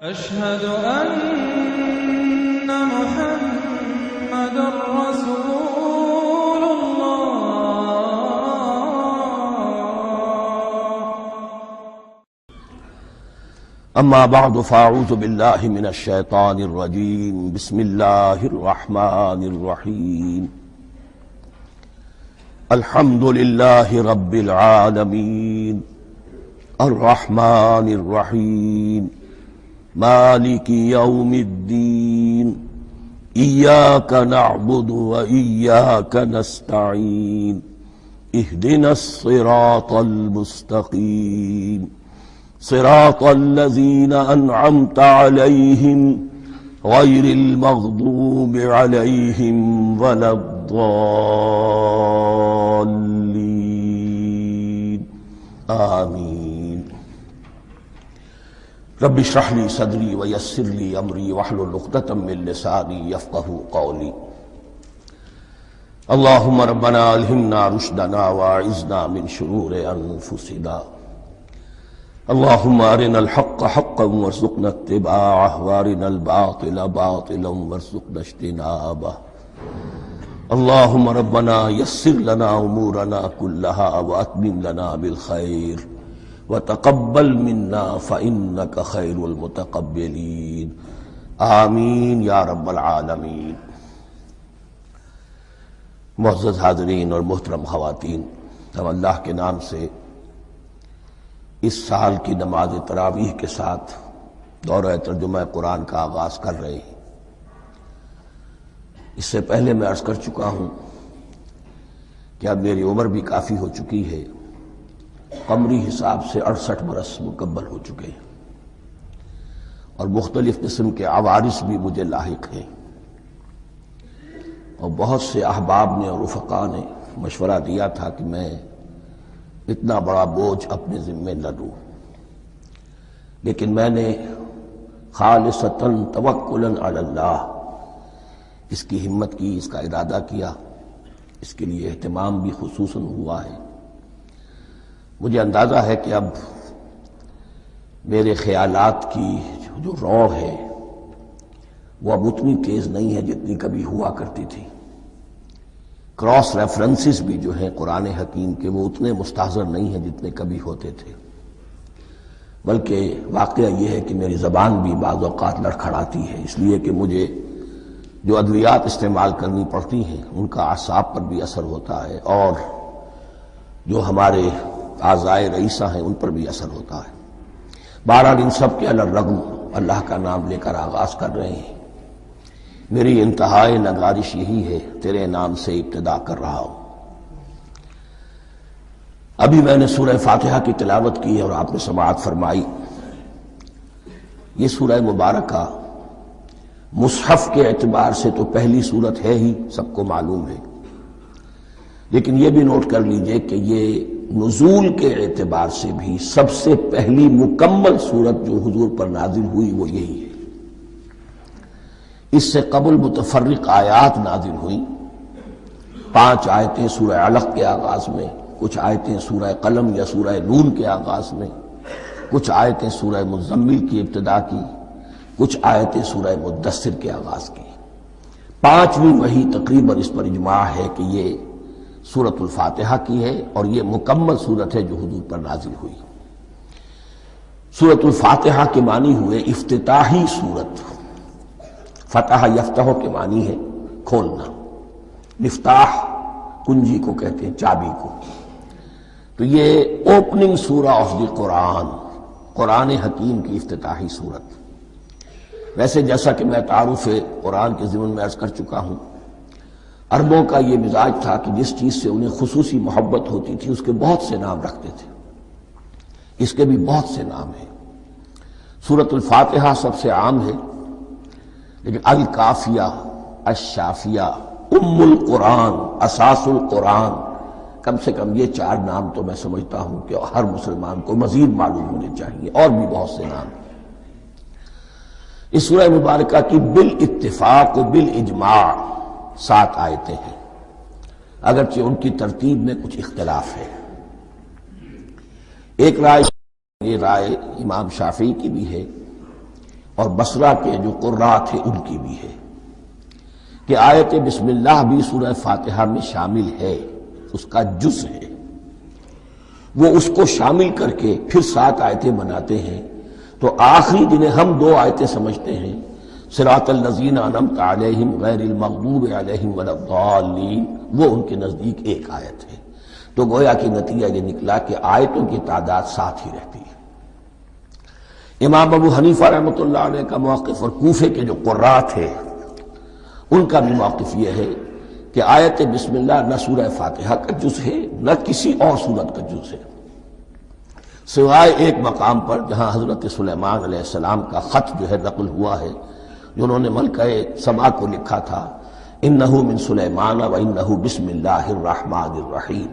أشهد أن محمد رسول الله. أما بعد فأعوذ بالله من الشيطان الرجيم. بسم الله الرحمن الرحيم. الحمد لله رب العالمين الرحمن الرحيم مالك يوم الدين إياك نعبد وإياك نستعين اهدنا الصراط المستقيم صراط الذين أنعمت عليهم غير المغضوب عليهم ولا الضالين آمين. رب اشرح لي صدري ويسر لي أمري واحلل عقدة من لساني يفقهوا قولي. اللهم ربنا ألهمنا رشدنا وأعذنا من شرور أنفسنا. اللهم أرنا الحق حقا وارزقنا اتباعه وأرنا الباطل باطلا وارزقنا اجتنابه. اللهم ربنا يسر لنا أمورنا كلها وأتمم لنا بالخير وتقبل منا فإنك خير المتقبلين آمین یا رب العالمین. معزز حاضرین اور محترم خواتین، ہم اللہ کے نام سے اس سال کی نماز تراویح کے ساتھ دورہ ترجمہ قرآن کا آغاز کر رہے ہیں۔ اس سے پہلے میں عرض کر چکا ہوں کہ اب میری عمر بھی کافی ہو چکی ہے، قمری حساب سے 68 برس مکمل ہو چکے ہیں، اور مختلف قسم کے عوارض بھی مجھے لاحق ہیں، اور بہت سے احباب نے اور رفقاء نے مشورہ دیا تھا کہ میں اتنا بڑا بوجھ اپنے ذمے نہ لوں، لیکن میں نے خالصتاً توکلاً علی اللہ اس کی ہمت کی، اس کا ارادہ کیا، اس کے لیے اہتمام بھی خصوصاً ہوا ہے۔ مجھے اندازہ ہے کہ اب میرے خیالات کی جو رو ہے وہ اب اتنی تیز نہیں ہے جتنی کبھی ہوا کرتی تھی۔ کراس ریفرنسز بھی جو ہیں قرآن حکیم کے وہ اتنے مستحضر نہیں ہیں جتنے کبھی ہوتے تھے، بلکہ واقعہ یہ ہے کہ میری زبان بھی بعض اوقات لڑکھڑاتی ہے، اس لیے کہ مجھے جو ادویات استعمال کرنی پڑتی ہیں ان کا اعصاب پر بھی اثر ہوتا ہے، اور جو ہمارے اعضائے رئیسہ ہیں ان پر بھی اثر ہوتا ہے۔ بہرحال ان سب کے علی الرغم اللہ کا نام لے کر آغاز کر رہے ہیں۔ میری انتہائی نگارش یہی ہے، تیرے نام سے ابتدا کر رہا ہوں۔ ابھی میں نے سورہ فاتحہ کی تلاوت کی اور آپ نے سماعت فرمائی۔ یہ سورہ مبارکہ مصحف کے اعتبار سے تو پہلی سورت ہے ہی، سب کو معلوم ہے، لیکن یہ بھی نوٹ کر لیجئے کہ یہ نزول کے اعتبار سے بھی سب سے پہلی مکمل سورت جو حضور پر نازل ہوئی وہ یہی ہے۔ اس سے قبل متفرق آیات نازل ہوئیں، 5 آیتیں سورہ علق کے آغاز میں، کچھ آیتیں سورہ قلم یا سورہ نون کے آغاز میں، کچھ آیتیں سورہ مزمل کی ابتدا کی، کچھ آیتیں سورہ مدثر کے آغاز کی۔ 5ویں وحی تقریباً اس پر اجماع ہے کہ یہ سورۃ الفاتحہ کی ہے، اور یہ مکمل سورت ہے جو حضور پر نازل ہوئی۔ سورۃ الفاتحہ کے معنی ہوئے افتتاحی سورت، فتح یفتح کے معنی ہے کھولنا، مفتاح کنجی کو کہتے ہیں، چابی کو۔ تو یہ اوپننگ سورہ آف دی قرآن، قرآن حکیم کی افتتاحی سورت۔ ویسے جیسا کہ میں تعارف قرآن کے ضمن میں عرض کر چکا ہوں، عربوں کا یہ مزاج تھا کہ جس چیز سے انہیں خصوصی محبت ہوتی تھی اس کے بہت سے نام رکھتے تھے۔ اس کے بھی بہت سے نام ہیں۔ سورۃ الفاتحہ سب سے عام ہے، لیکن الکافیہ، الشافیہ، ام القرآن، اساس القرآن، کم سے کم یہ 4 نام تو میں سمجھتا ہوں کہ ہر مسلمان کو مزید معلوم ہونے چاہیے، اور بھی بہت سے نام ہیں۔ اس سورہ مبارکہ کی بالاتفاق و بالاجماع 7 آیتیں ہیں، اگرچہ ان کی ترتیب میں کچھ اختلاف ہے۔ ایک رائے، یہ رائے امام شافعی کی بھی ہے اور بصرہ کے جو قراء تھے ان کی بھی ہے کہ آیت بسم اللہ بھی سورہ فاتحہ میں شامل ہے، اس کا جز ہے، وہ اس کو شامل کر کے پھر 7 آیتیں بناتے ہیں، تو آخری جنہیں ہم 2 آیتیں سمجھتے ہیں، صراط الذین انعمت علیہم غیر المغضوب علیہم ولا الضالین، وہ ان کے نزدیک ایک آیت ہے۔ تو گویا کہ نتیجہ یہ نکلا کہ آیتوں کی تعداد 7 ہی رہتی ہے۔ امام ابو حنیفہ رحمۃ اللہ علیہ کا موقف اور کوفے کے جو قراء تھے ان کا بھی موقف یہ ہے کہ آیت بسم اللہ نہ سورہ فاتحہ کا جز ہے نہ کسی اور سورت کا جز ہے، سوائے ایک مقام پر جہاں حضرت سلیمان علیہ السلام کا خط جو ہے نقل ہوا ہے، جنہوں نے ملکہ سما کو لکھا تھا انہ من سلیمان و انہ بسم اللہ الرحمن الرحیم،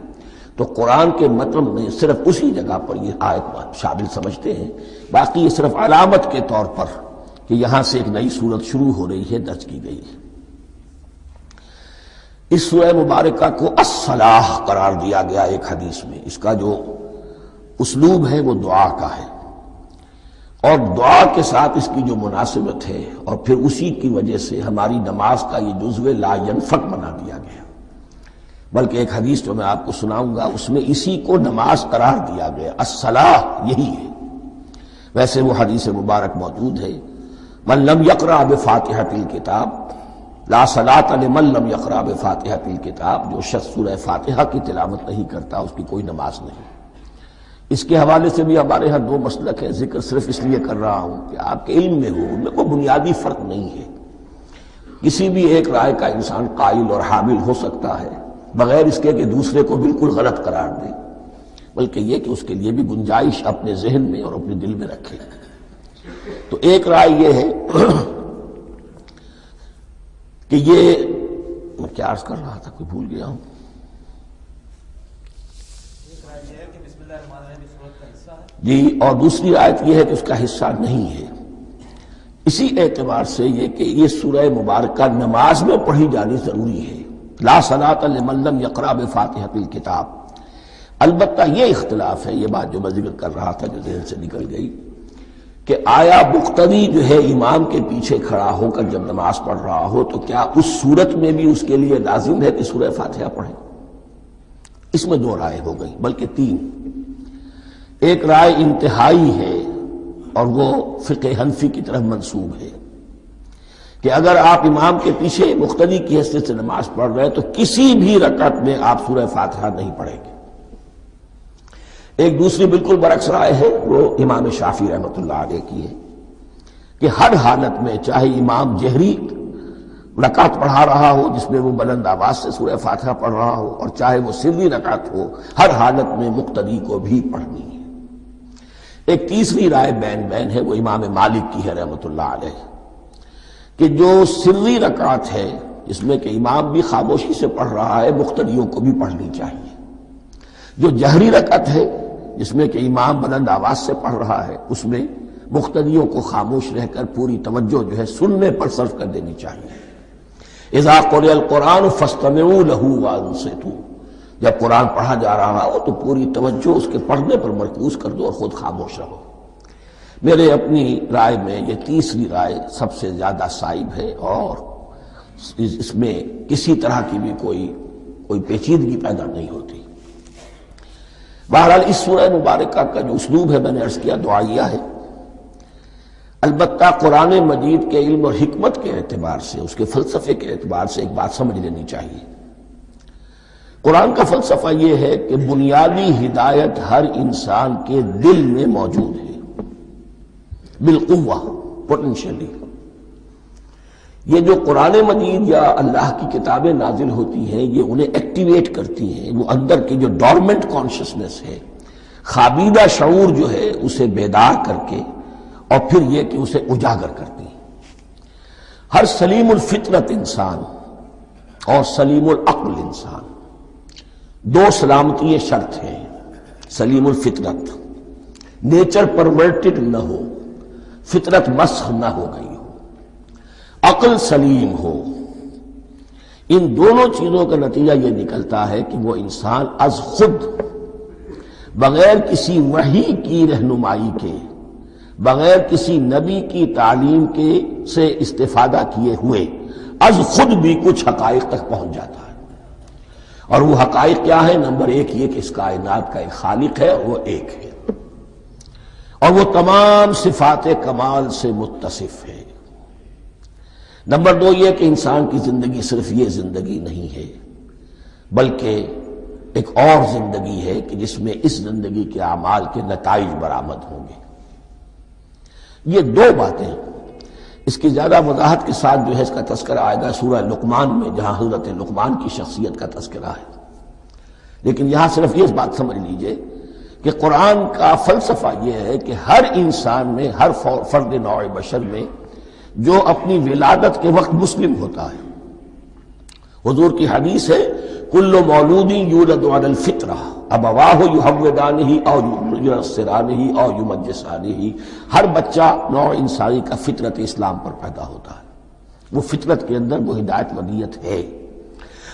تو قرآن کے متن میں صرف اسی جگہ پر یہ آیت شامل سمجھتے ہیں، باقی یہ صرف علامت کے طور پر کہ یہاں سے ایک نئی سورت شروع ہو رہی ہے درج کی گئی ہے۔ اس سورہ مبارکہ کو الصلاح قرار دیا گیا ایک حدیث میں، اس کا جو اسلوب ہے وہ دعا کا ہے، اور دعا کے ساتھ اس کی جو مناسبت ہے اور پھر اسی کی وجہ سے ہماری نماز کا یہ جزو لا ینفک بنا دیا گیا، بلکہ ایک حدیث جو میں آپ کو سناؤں گا اس میں اسی کو نماز قرار دیا گیا، الصلاح یہی ہے۔ ویسے وہ حدیث مبارک موجود ہے من لم یقرأ بفاتحۃ الکتاب لا صلاۃ لمن لم یقرأ بفاتحۃ الکتاب، جو شخص سورہ فاتحہ کی تلاوت نہیں کرتا اس کی کوئی نماز نہیں۔ اس کے حوالے سے بھی ہمارے ہاں 2 مسلک ہیں، ذکر صرف اس لیے کر رہا ہوں کہ آپ کے علم میں ہو، ان میں کوئی بنیادی فرق نہیں ہے، کسی بھی ایک رائے کا انسان قائل اور حامل ہو سکتا ہے بغیر اس کے کہ دوسرے کو بالکل غلط قرار دے، بلکہ یہ کہ اس کے لیے بھی گنجائش اپنے ذہن میں اور اپنے دل میں رکھے۔ تو ایک رائے یہ ہے کہ یہ میں کیا عرض کر رہا تھا کوئی بھول گیا ہوں، جی، اور دوسری آیت یہ ہے کہ اس کا حصہ نہیں ہے۔ اسی اعتبار سے یہ کہ یہ سورہ مبارکہ نماز میں پڑھی جانی ضروری ہے، لا صلاۃ لمن لم یقرأ بفاتحۃ الکتاب۔ البتہ یہ اختلاف ہے، یہ بات جو میں ذکر کر رہا تھا جو ذہن سے نکل گئی، کہ آیا مقتدی جو ہے امام کے پیچھے کھڑا ہو کر جب نماز پڑھ رہا ہو تو کیا اس صورت میں بھی اس کے لیے لازم ہے کہ سورہ فاتحہ پڑھے؟ اس میں 2 رائے ہو گئی، بلکہ 3۔ ایک رائے انتہائی ہے اور وہ فقہ حنفی کی طرف منسوب ہے کہ اگر آپ امام کے پیچھے مقتدی کی حیثیت سے نماز پڑھ رہے تو کسی بھی رکعت میں آپ سورہ فاتحہ نہیں پڑھیں گے۔ ایک دوسری بالکل برعکس رائے ہے، وہ امام شافعی رحمۃ اللہ علیہ کی ہے کہ ہر حالت میں چاہے امام جہری رکعت پڑھا رہا ہو جس میں وہ بلند آواز سے سورہ فاتحہ پڑھ رہا ہو اور چاہے وہ سری رکعت ہو، ہر حالت میں مقتدی کو بھی پڑھنی ہے۔ ایک تیسری رائے بین ہے، وہ امام مالک کی ہے رحمۃ اللہ علیہ، کہ جو سری رکعت ہے جس میں کہ امام بھی خاموشی سے پڑھ رہا ہے مقتدیوں کو بھی پڑھنی چاہیے، جو جہری رکعت ہے جس میں کہ امام بلند آواز سے پڑھ رہا ہے اس میں مقتدیوں کو خاموش رہ کر پوری توجہ جو ہے سننے پر صرف کر دینی چاہیے۔ اذا قرئ القرآن فاستمعوا له وانصتوا، جب قرآن پڑھا جا رہا ہو تو پوری توجہ اس کے پڑھنے پر مرکوز کر دو اور خود خاموش رہو۔ میرے اپنی رائے میں یہ تیسری رائے سب سے زیادہ صائب ہے اور اس میں کسی طرح کی بھی کوئی پیچیدگی پیدا نہیں ہوتی۔ بہرحال اس سورہ مبارکہ کا جو اسلوب ہے میں نے عرض کیا دعائیہ ہے، البتہ قرآن مجید کے علم اور حکمت کے اعتبار سے، اس کے فلسفے کے اعتبار سے ایک بات سمجھ لینی چاہیے۔ قرآن کا فلسفہ یہ ہے کہ بنیادی ہدایت ہر انسان کے دل میں موجود ہے، بالقوہ، پوٹینشلی۔ یہ جو قرآن مجید یا اللہ کی کتابیں نازل ہوتی ہیں یہ انہیں ایکٹیویٹ کرتی ہیں، وہ اندر کی جو ڈورمنٹ کانشسنس ہے، خوابیدہ شعور جو ہے اسے بیدار کر کے اور پھر یہ کہ اسے اجاگر کرتی ہیں۔ ہر سلیم الفطرت انسان اور سلیم العقل انسان، 2 سلامتی شرط ہیں۔ سلیم الفطرت، نیچر پرورٹڈ نہ ہو، فطرت مسخ نہ ہو گئی ہو، عقل سلیم ہو، ان دونوں چیزوں کا نتیجہ یہ نکلتا ہے کہ وہ انسان از خود بغیر کسی وحی کی رہنمائی کے بغیر کسی نبی کی تعلیم کے سے استفادہ کیے ہوئے از خود بھی کچھ حقائق تک پہنچ جاتا ہے۔ اور وہ حقائق کیا ہے؟ نمبر ایک یہ کہ اس کائنات کا ایک خالق ہے اور وہ ایک ہے، اور وہ تمام صفات کمال سے متصف ہے۔ نمبر دو یہ کہ انسان کی زندگی صرف یہ زندگی نہیں ہے، بلکہ ایک اور زندگی ہے کہ جس میں اس زندگی کے اعمال کے نتائج برآمد ہوں گے۔ یہ دو باتیں، اس کی زیادہ وضاحت کے ساتھ جو ہے اس کا تذکرہ آئے گا سورہ لقمان میں، جہاں حضرت لقمان کی شخصیت کا تذکرہ ہے۔ لیکن یہاں صرف یہ بات سمجھ لیجئے کہ قرآن کا فلسفہ یہ ہے کہ ہر انسان میں، ہر فرد نوع بشر میں جو اپنی ولادت کے وقت مسلم ہوتا ہے، حضور کی حدیث ہے کل مولود یولد علی الفطرہ ابواہ یحودانہ او ینصرانہ او یمجسانہ، ہر بچہ نوع انسانی کا فطرت اسلام پر پیدا ہوتا ہے، وہ فطرت کے اندر وہ ہدایت ودیت ہے۔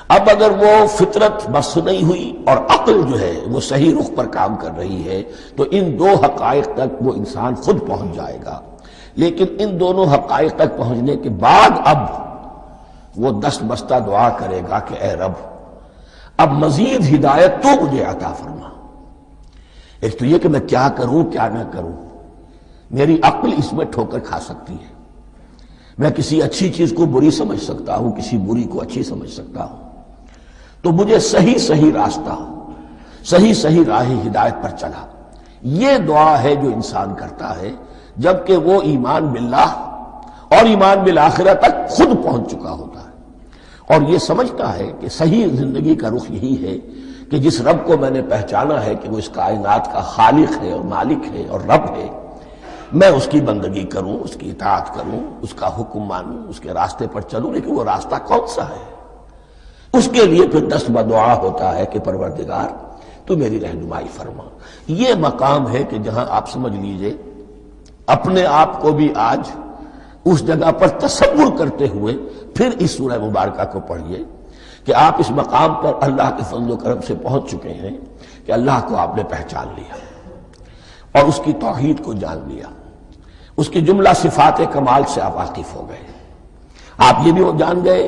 اب اگر وہ فطرت بس نہیں ہوئی اور عقل جو ہے وہ صحیح رخ پر کام کر رہی ہے تو ان دو حقائق تک وہ انسان خود پہنچ جائے گا۔ لیکن ان دونوں حقائق تک پہنچنے کے بعد اب وہ دست بستہ دعا کرے گا کہ اے رب اب مزید ہدایت تو مجھے عطا فرما۔ ایک تو یہ کہ میں کیا کروں کیا نہ کروں، میری عقل اس میں ٹھوکر کھا سکتی ہے، میں کسی اچھی چیز کو بری سمجھ سکتا ہوں، کسی بری کو اچھی سمجھ سکتا ہوں، تو مجھے صحیح راستہ، صحیح راہ ہدایت پر چلا۔ یہ دعا ہے جو انسان کرتا ہے جبکہ وہ ایمان باللہ اور ایمان بالآخرہ تک خود پہنچ چکا ہوتا ہے، اور یہ سمجھتا ہے کہ صحیح زندگی کا رخ یہی ہے کہ جس رب کو میں نے پہچانا ہے کہ وہ اس کائنات کا خالق ہے اور مالک ہے اور رب ہے، میں اس کی بندگی کروں، اس کی اطاعت کروں، اس کا حکم مانوں، اس کے راستے پر چلوں۔ لیکن وہ راستہ کون سا ہے؟ اس کے لیے پھر دست بدعا ہوتا ہے کہ پروردگار تو میری رہنمائی فرما۔ یہ مقام ہے کہ جہاں آپ سمجھ لیجئے اپنے آپ کو بھی آج اس جگہ پر تصور کرتے ہوئے پھر اس سورہ مبارکہ کو پڑھیے کہ آپ اس مقام پر اللہ کے فضل و کرم سے پہنچ چکے ہیں کہ اللہ کو آپ نے پہچان لیا اور اس کی توحید کو جان لیا، اس کی جملہ صفات کمال سے آپ واقف ہو گئے۔ آپ یہ بھی جان گئے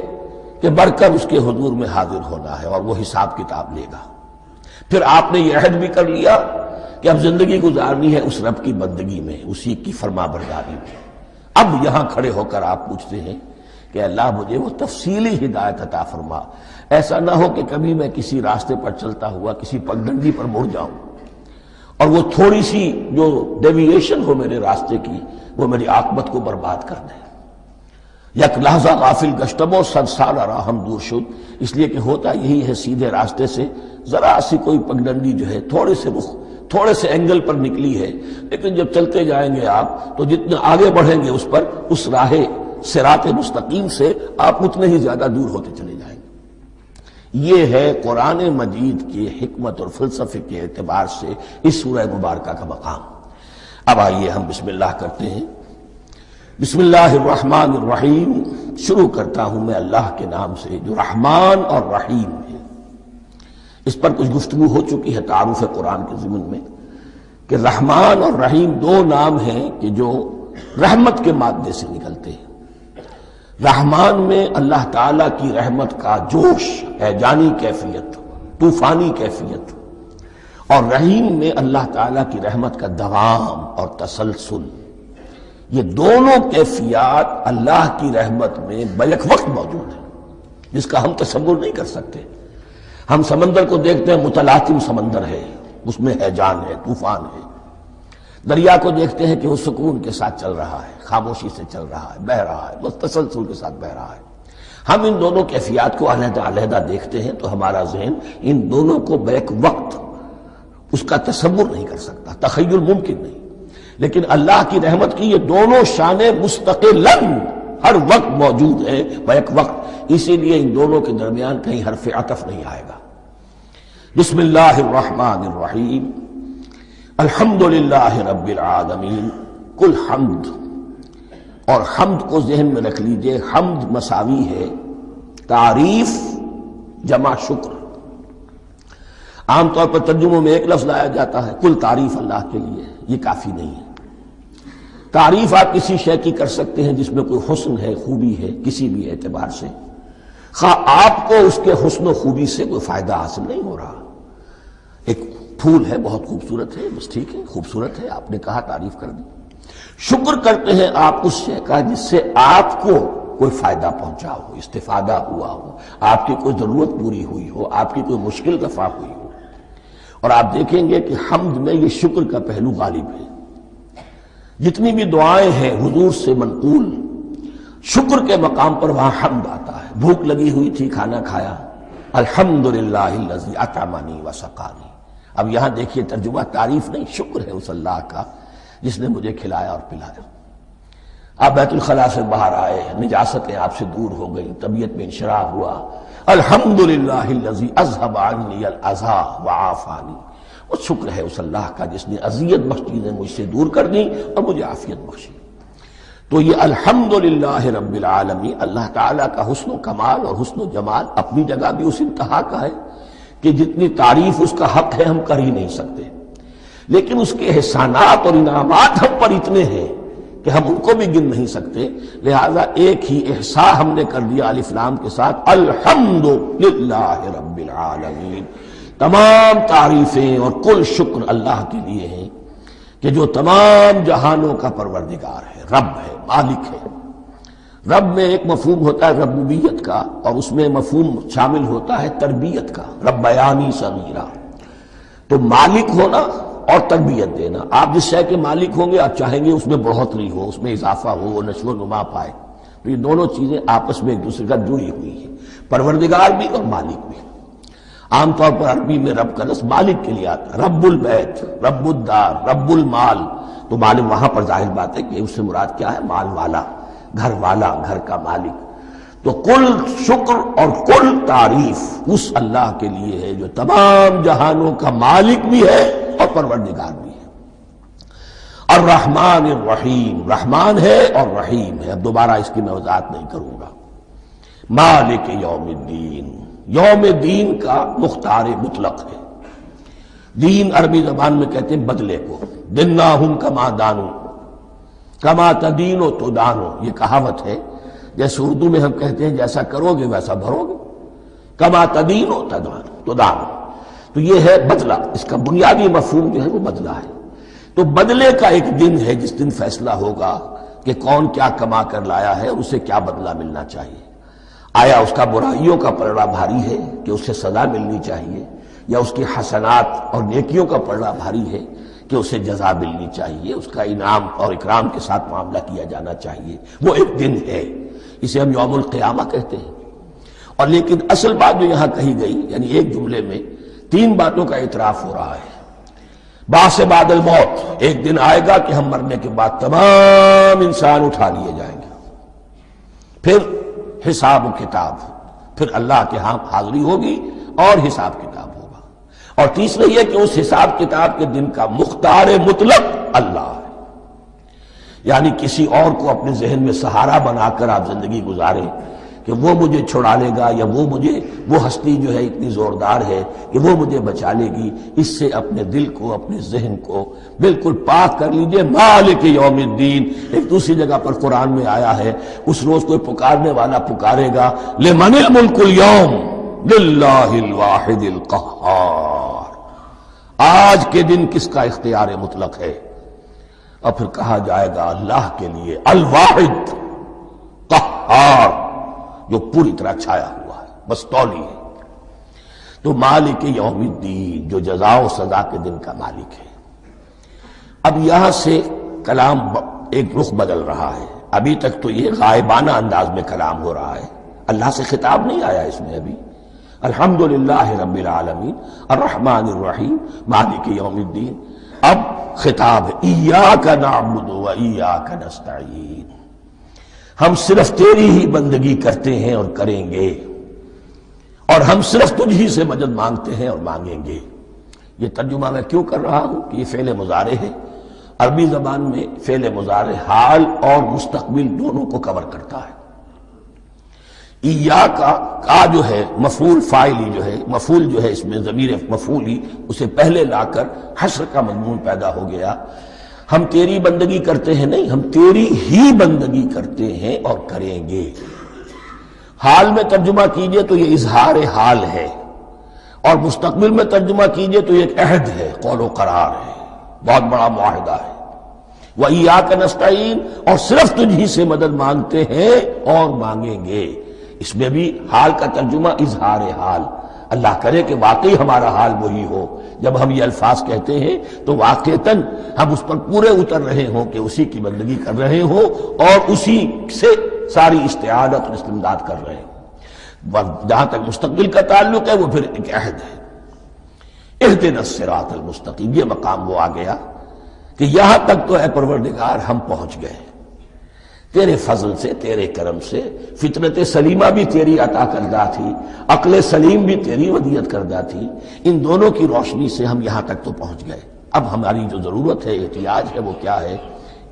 کہ بڑھ کر اس کے حضور میں حاضر ہونا ہے اور وہ حساب کتاب لے گا۔ پھر آپ نے یہ عہد بھی کر لیا کہ اب زندگی گزارنی ہے اس رب کی بندگی میں، اسی کی فرما برداری میں۔ اب یہاں کھڑے ہو کر آپ پوچھتے ہیں کہ اللہ مجھے وہ تفصیلی ہدایت عطا فرما، ایسا نہ ہو کہ کبھی میں کسی راستے پر چلتا ہوا کسی پگڈنڈی پر مڑ جاؤں اور وہ تھوڑی سی جو ڈیویشن ہو میرے راستے کی وہ میری عاقبت کو برباد کر دے۔ یک لحظہ غافل گشتم و صد سال راہم دور شد، اس لیے کہ ہوتا یہی ہے سیدھے راستے سے ذرا سی کوئی پگڈنڈی جو ہے تھوڑے سے اینگل پر نکلی ہے، لیکن جب چلتے جائیں گے آپ تو جتنے آگے بڑھیں گے اس پر، اس راہ صراط مستقیم سے آپ اتنے ہی زیادہ دور ہوتے چلے جائیں گے۔ یہ ہے قرآن مجید کی حکمت اور فلسفے کے اعتبار سے اس سورہ مبارکہ کا مقام۔ اب آئیے ہم بسم اللہ کرتے ہیں۔ بسم اللہ الرحمن الرحیم، شروع کرتا ہوں میں اللہ کے نام سے جو رحمان اور رحیم ہے۔ اس پر کچھ گفتگو ہو چکی ہے تعارف قرآن کے ضمن میں کہ رحمان اور رحیم دو نام ہیں کہ جو رحمت کے مادے سے نکلتے ہیں۔ رحمان میں اللہ تعالیٰ کی رحمت کا جوش، ہیجانی کیفیت، طوفانی کیفیت، اور رحیم میں اللہ تعالیٰ کی رحمت کا دوام اور تسلسل۔ یہ دونوں کیفیات اللہ کی رحمت میں بیک وقت موجود ہیں، جس کا ہم تصور نہیں کر سکتے۔ ہم سمندر کو دیکھتے ہیں، متلاطم سمندر ہے، اس میں ہیجان ہے، طوفان ہے۔ دریا کو دیکھتے ہیں کہ وہ سکون کے ساتھ چل رہا ہے، خاموشی سے چل رہا ہے، بہہ رہا ہے، بس تسلسل کے ساتھ بہہ رہا ہے۔ ہم ان دونوں کیفیات کو علیحدہ علیحدہ دیکھتے ہیں تو ہمارا ذہن ان دونوں کو بیک وقت اس کا تصور نہیں کر سکتا، تخیل ممکن نہیں۔ لیکن اللہ کی رحمت کی یہ دونوں شانیں مستقلاً ہر وقت موجود ہیں بیک وقت، اسی لیے ان دونوں کے درمیان کہیں حرف عطف نہیں آئے گا۔ بسم اللہ الرحمن الرحیم، الحمد للہ رب العالمین، کل حمد، اور حمد کو ذہن میں رکھ لیجئے، حمد مساوی ہے تعریف جمع شکر۔ عام طور پر ترجموں میں ایک لفظ لایا جاتا ہے، کل تعریف اللہ کے لیے، یہ کافی نہیں ہے۔ تعریف آپ کسی شے کی کر سکتے ہیں جس میں کوئی حسن ہے، خوبی ہے، کسی بھی اعتبار سے، خواہ آپ کو اس کے حسن و خوبی سے کوئی فائدہ حاصل نہیں ہو رہا۔ ایک پھول ہے، بہت خوبصورت ہے، بس ٹھیک ہے، خوبصورت ہے، آپ نے کہا، تعریف کر دی۔ شکر کرتے ہیں آپ اس شے کا جس سے آپ کو کوئی فائدہ پہنچا ہو، استفادہ ہوا ہو، آپ کی کوئی ضرورت پوری ہوئی ہو، آپ کی کوئی مشکل رفع ہوئی ہو۔ اور آپ دیکھیں گے کہ حمد میں یہ شکر کا پہلو غالب ہے۔ جتنی بھی دعائیں ہیں حضور سے منقول، شکر کے مقام پر وہاں حمد آتا ہے۔ بھوک لگی ہوئی تھی، کھانا کھایا، الحمدللہ الذی اطعمنی وسقانی۔ اب یہاں دیکھیے ترجمہ، تعریف نہیں، شکر ہے اس اللہ کا جس نے مجھے کھلایا اور پلایا۔ آپ بیت الخلاء سے باہر آئے، نجاستیں آپ سے دور ہو گئی، طبیعت میں انشراح ہوا، الحمدللہ الذی اذھب عنی الاذی وعافانی۔ وہ شکر ہے اس اللہ کا جس نے اذیت بخش چیزیں مجھ سے دور کر دیں اور مجھے عافیت بخشی۔ تو یہ الحمدللہ رب العالمین، اللہ تعالیٰ کا حسن و کمال اور حسن و جمال اپنی جگہ بھی اس انتہا کا ہے کہ جتنی تعریف اس کا حق ہے ہم کر ہی نہیں سکتے، لیکن اس کے احسانات اور انعامات ہم پر اتنے ہیں کہ ہم ان کو بھی گن نہیں سکتے۔ لہذا ایک ہی احصاء ہم نے کر دیا الف لام کے ساتھ، الحمدللہ رب العالمین۔ تمام تعریفیں اور کل شکر اللہ کے لیے ہیں کہ جو تمام جہانوں کا پروردگار ہے، رب ہے، مالک ہے۔ رب میں ایک مفہوم ہوتا ہے ربوبیت کا، اور اس میں مفہوم شامل ہوتا ہے تربیت کا، ربیانی صغیرہ۔ تو مالک ہونا اور تربیت دینا، آپ جس شے کے مالک ہوں گے آپ چاہیں گے اس میں بڑھوتری ہو، اس میں اضافہ ہو، وہ نشو و نما پائے۔ تو یہ دونوں چیزیں آپس میں ایک دوسرے کا جڑی ہوئی ہیں، پروردگار بھی اور مالک بھی۔ عام طور پر عربی میں رب کا لفظ مالک کے لیے آتا ہے، رب البیت، رب الدار، رب المال۔ تو مالک وہاں پر ظاہر بات ہے کہ اس سے مراد کیا ہے، مال والا، گھر والا، گھر کا مالک۔ تو کل شکر اور کل تعریف اس اللہ کے لیے ہے جو تمام جہانوں کا مالک بھی ہے اور پروردگار بھی ہے۔ الرحمن الرحیم، رحمان ہے اور رحیم ہے۔ اب دوبارہ اس کی میں وضاحت نہیں کروں گا۔ مالک یوم الدین، یوم دین کا مختار مطلق ہے۔ دین عربی زبان میں کہتے ہیں بدلے کو، دناہم کما دانو، کما تدینو تو دانو، یہ کہاوت ہے۔ جیسے اردو میں ہم کہتے ہیں جیسا کرو گے ویسا بھرو گے، کما تدینو تو دانو۔ تو یہ ہے بدلہ، اس کا بنیادی مفہوم جو ہے وہ بدلہ ہے۔ تو بدلے کا ایک دن ہے جس دن فیصلہ ہوگا کہ کون کیا کما کر لایا ہے اور اسے کیا بدلہ ملنا چاہیے۔ آیا اس کا برائیوں کا پلڑا بھاری ہے کہ اسے سزا ملنی چاہیے، یا اس کی حسنات اور نیکیوں کا پلڑا بھاری ہے کہ اسے جزا ملنی چاہیے، اس کا انعام اور اکرام کے ساتھ معاملہ کیا جانا چاہیے۔ وہ ایک دن ہے، اسے ہم یوم القیامہ کہتے ہیں۔ اور لیکن اصل بات جو یہاں کہی گئی، یعنی ایک جملے میں تین باتوں کا اعتراف ہو رہا ہے۔ بعث بعد الموت، ایک دن آئے گا کہ ہم مرنے کے بعد تمام انسان اٹھا لیے جائیں گے، پھر حساب و کتاب، پھر اللہ کے ہاں حاضری ہوگی اور حساب کتاب ہوگا۔ اور تیسرا یہ کہ اس حساب کتاب کے دن کا مختار مطلق اللہ ہے، یعنی کسی اور کو اپنے ذہن میں سہارا بنا کر آپ زندگی گزاریں کہ وہ مجھے چھڑا لے گا، یا وہ ہستی جو ہے اتنی زوردار ہے کہ وہ مجھے بچا لے گی، اس سے اپنے دل کو، اپنے ذہن کو بالکل پاک کر لیجئے۔ مالک یوم الدین، ایک دوسری جگہ پر قرآن میں آیا ہے، اس روز کوئی پکارنے والا پکارے گا، لمن الملک اليوم للہ الواحد القہار، آج کے دن کس کا اختیار مطلق ہے؟ اور پھر کہا جائے گا اللہ کے لیے، الواحد قہار، جو پوری طرح چھایا ہوا ہے، بس تولی ہے۔ تو مالک یوم الدین، جو جزا و سزا کے دن کا مالک ہے۔ اب یہاں سے کلام ایک رخ بدل رہا ہے۔ ابھی تک تو یہ غائبانہ انداز میں کلام ہو رہا ہے، اللہ سے خطاب نہیں آیا اس میں ابھی۔ الحمدللہ رب العالمین الرحمن الرحیم مالک یوم الدین۔ اب خطاب ہے، ایاک نعبد و ایاک نستعین، ہم صرف تیری ہی بندگی کرتے ہیں اور کریں گے، اور ہم صرف تجھ ہی سے مدد مانگتے ہیں اور مانگیں گے۔ یہ ترجمہ میں کیوں کر رہا ہوں کہ یہ فعل مضارع ہے۔ عربی زبان میں فعل مضارع حال اور مستقبل دونوں کو کور کرتا ہے۔ ایاک کا جو ہے مفعول فاعلی جو ہے، مفعول جو ہے اس میں ضمیر مفعولی، اسے پہلے لا کر حشر کا مضمون پیدا ہو گیا۔ ہم تیری بندگی کرتے ہیں نہیں، ہم تیری ہی بندگی کرتے ہیں اور کریں گے۔ حال میں ترجمہ کیجئے تو یہ اظہار حال ہے، اور مستقبل میں ترجمہ کیجئے تو یہ ایک عہد ہے، قول و قرار ہے، بہت بڑا معاہدہ ہے۔ وَإِيَّاكَ نَسْتَعِينُ، اور صرف تجھ ہی سے مدد مانگتے ہیں اور مانگیں گے۔ اس میں بھی حال کا ترجمہ اظہار حال، اللہ کرے کہ واقعی ہمارا حال وہی ہو، جب ہم یہ الفاظ کہتے ہیں تو واقعتاً ہم اس پر پورے اتر رہے ہوں کہ اسی کی بندگی کر رہے ہوں اور اسی سے ساری استعانت اور استمداد کر رہے ہیں۔ جہاں تک مستقبل کا تعلق ہے وہ پھر ایک عہد ہے۔ اہدنا الصراط المستقیم، یہ مقام وہ آ گیا کہ یہاں تک تو اے پروردگار ہم پہنچ گئے تیرے فضل سے، تیرے کرم سے۔ فطرت سلیمہ بھی تیری عطا کردہ تھی، عقل سلیم بھی تیری ودیعت کردہ تھی، ان دونوں کی روشنی سے ہم یہاں تک تو پہنچ گئے۔ اب ہماری جو ضرورت ہے، احتیاج ہے، وہ کیا ہے؟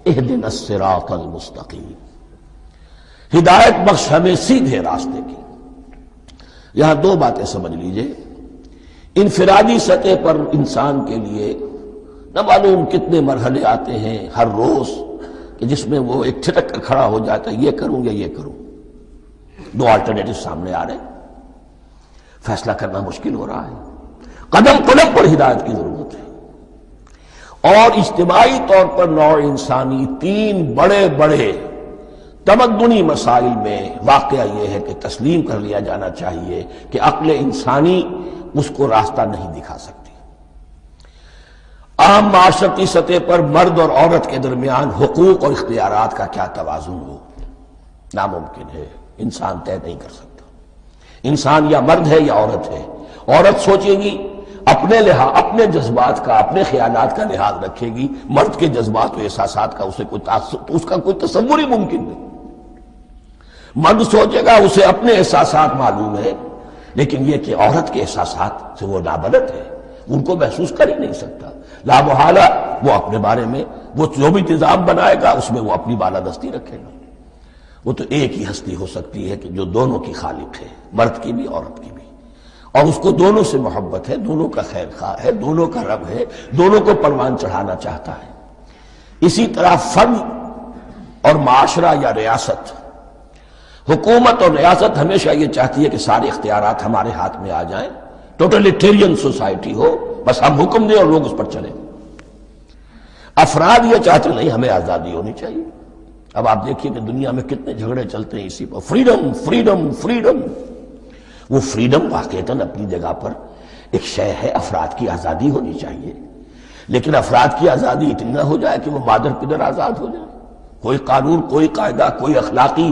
اہدنا الصراط المستقیم، ہدایت بخش ہمیں سیدھے راستے کی۔ یہاں دو باتیں سمجھ لیجئے۔ انفرادی سطح پر انسان کے لیے نہ معلوم کتنے مرحلے آتے ہیں ہر روز کہ جس میں وہ ایک ٹھٹک کر کھڑا ہو جاتا ہے، یہ کروں یا یہ کروں، دو آلٹرنیٹو سامنے آ رہے ہیں، فیصلہ کرنا مشکل ہو رہا ہے۔ قدم قدم پر ہدایت کی ضرورت ہے، اور اجتماعی طور پر نوع انسانی تین بڑے بڑے تمدنی مسائل میں واقعہ یہ ہے کہ تسلیم کر لیا جانا چاہیے کہ عقل انسانی اس کو راستہ نہیں دکھا سکتی۔ عام معاشرتی سطح پر مرد اور عورت کے درمیان حقوق اور اختیارات کا کیا توازن ہو، ناممکن ہے، انسان طے نہیں کر سکتا۔ انسان یا مرد ہے یا عورت ہے۔ عورت سوچے گی اپنے جذبات کا، اپنے خیالات کا لحاظ رکھے گی، مرد کے جذبات و احساسات کا اس کا کوئی تصور ہی ممکن نہیں۔ مرد سوچے گا اسے اپنے احساسات معلوم ہے، لیکن یہ کہ عورت کے احساسات سے وہ نابلد ہے، ان کو محسوس کر ہی نہیں سکتا۔ لا محالہ وہ اپنے بارے میں وہ جو بھی نظام بنائے گا اس میں وہ اپنی بالادستی رکھے گا۔ وہ تو ایک ہی ہستی ہو سکتی ہے کہ جو دونوں کی خالق ہے، مرد کی بھی عورت کی بھی، اور اس کو دونوں سے محبت ہے، دونوں کا خیر خواہ ہے، دونوں کا رب ہے، دونوں کو پروان چڑھانا چاہتا ہے۔ اسی طرح فرد اور معاشرہ یا ریاست، حکومت اور ریاست ہمیشہ یہ چاہتی ہے کہ سارے اختیارات ہمارے ہاتھ میں آ جائیں، ٹوٹلیٹیرین سوسائٹی ہو، بس ہم حکم دیں اور لوگ اس پر چلیں۔ افراد یہ چاہتے نہیں، ہمیں آزادی ہونی چاہیے۔ اب آپ دیکھیے کہ دنیا میں کتنے جھگڑے چلتے ہیں اسی پر، فریڈم فریڈم فریڈم۔ وہ فریڈم واقعتاً اپنی جگہ پر ایک شے ہے، افراد کی آزادی ہونی چاہیے، لیکن افراد کی آزادی اتنی نہ ہو جائے کہ وہ مادر پدر آزاد ہو جائے، کوئی قانون، کوئی قاعدہ، کوئی اخلاقی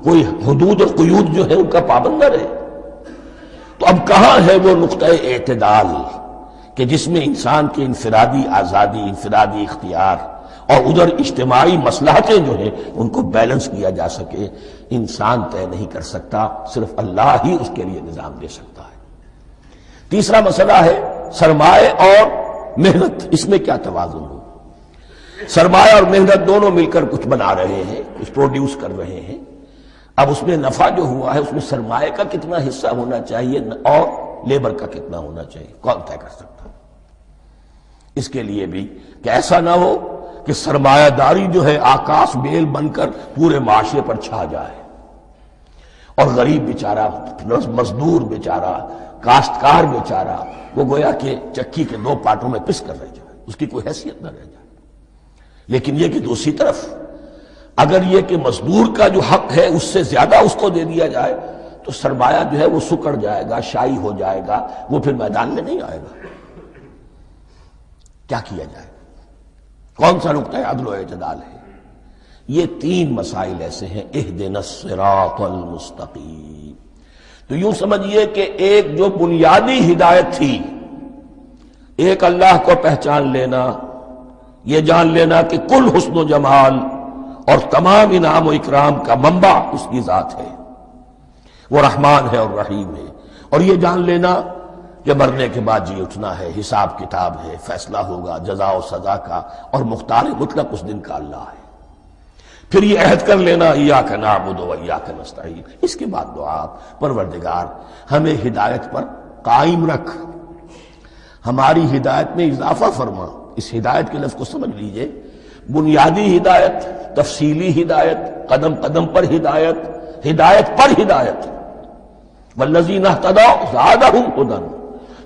کوئی حدود اور قیود جو ہے ان کا پابند نہ رہے۔ تو اب کہاں ہے وہ نقطہ اعتدال کہ جس میں انسان کی انفرادی آزادی، انفرادی اختیار اور ادھر اجتماعی مصلحتیں جو ہیں ان کو بیلنس کیا جا سکے؟ انسان طے نہیں کر سکتا، صرف اللہ ہی اس کے لیے نظام دے سکتا ہے۔ تیسرا مسئلہ ہے سرمایہ اور محنت، اس میں کیا توازن ہو؟ سرمایہ اور محنت دونوں مل کر کچھ بنا رہے ہیں، کچھ پروڈیوس کر رہے ہیں۔ اب اس میں نفع جو ہوا ہے اس میں سرمایہ کا کتنا حصہ ہونا چاہیے اور لیبر کا کتنا ہونا چاہیے، کون طے کر سکتا ہے؟ اس کے لیے بھی کہ ایسا نہ ہو کہ سرمایہ داری جو ہے آکاش بیل بن کر پورے معاشرے پر چھا جائے، اور غریب بیچارہ، مزدور بیچارہ، کاشتکار بیچارہ وہ گویا کہ چکی کے دو پارٹوں میں پس کر رہ جائے، اس کی کوئی حیثیت نہ رہ جائے۔ لیکن یہ کہ دوسری طرف اگر یہ کہ مزدور کا جو حق ہے اس سے زیادہ اس کو دے دیا جائے تو سرمایہ جو ہے وہ سکڑ جائے گا، شائی ہو جائے گا، وہ پھر میدان میں نہیں آئے گا۔ کیا کیا جائے؟ کون سا نقطہ عدل و اعتدال ہے؟ یہ تین مسائل ایسے ہیں، اہدنا الصراط المستقیم۔ تو یوں سمجھیے کہ ایک جو بنیادی ہدایت تھی، ایک اللہ کو پہچان لینا، یہ جان لینا کہ کل حسن و جمال اور تمام انعام و اکرام کا منبع اس کی ذات ہے، وہ رحمان ہے اور رحیم ہے، اور یہ جان لینا کہ مرنے کے بعد جی اٹھنا ہے، حساب کتاب ہے، فیصلہ ہوگا جزا و سزا کا، اور مختار مطلق اس دن کا اللہ ہے۔ پھر یہ عہد کر لینا ایاک نعبد و ایاک نستعین۔ اس کے بعد دعا، پروردگار ہمیں ہدایت پر قائم رکھ، ہماری ہدایت میں اضافہ فرما۔ اس ہدایت کے لفظ کو سمجھ لیجئے، بنیادی ہدایت، تفصیلی ہدایت، قدم قدم پر ہدایت، ہدایت پر ہدایت. والذین اہتدوا زادہم ھدی،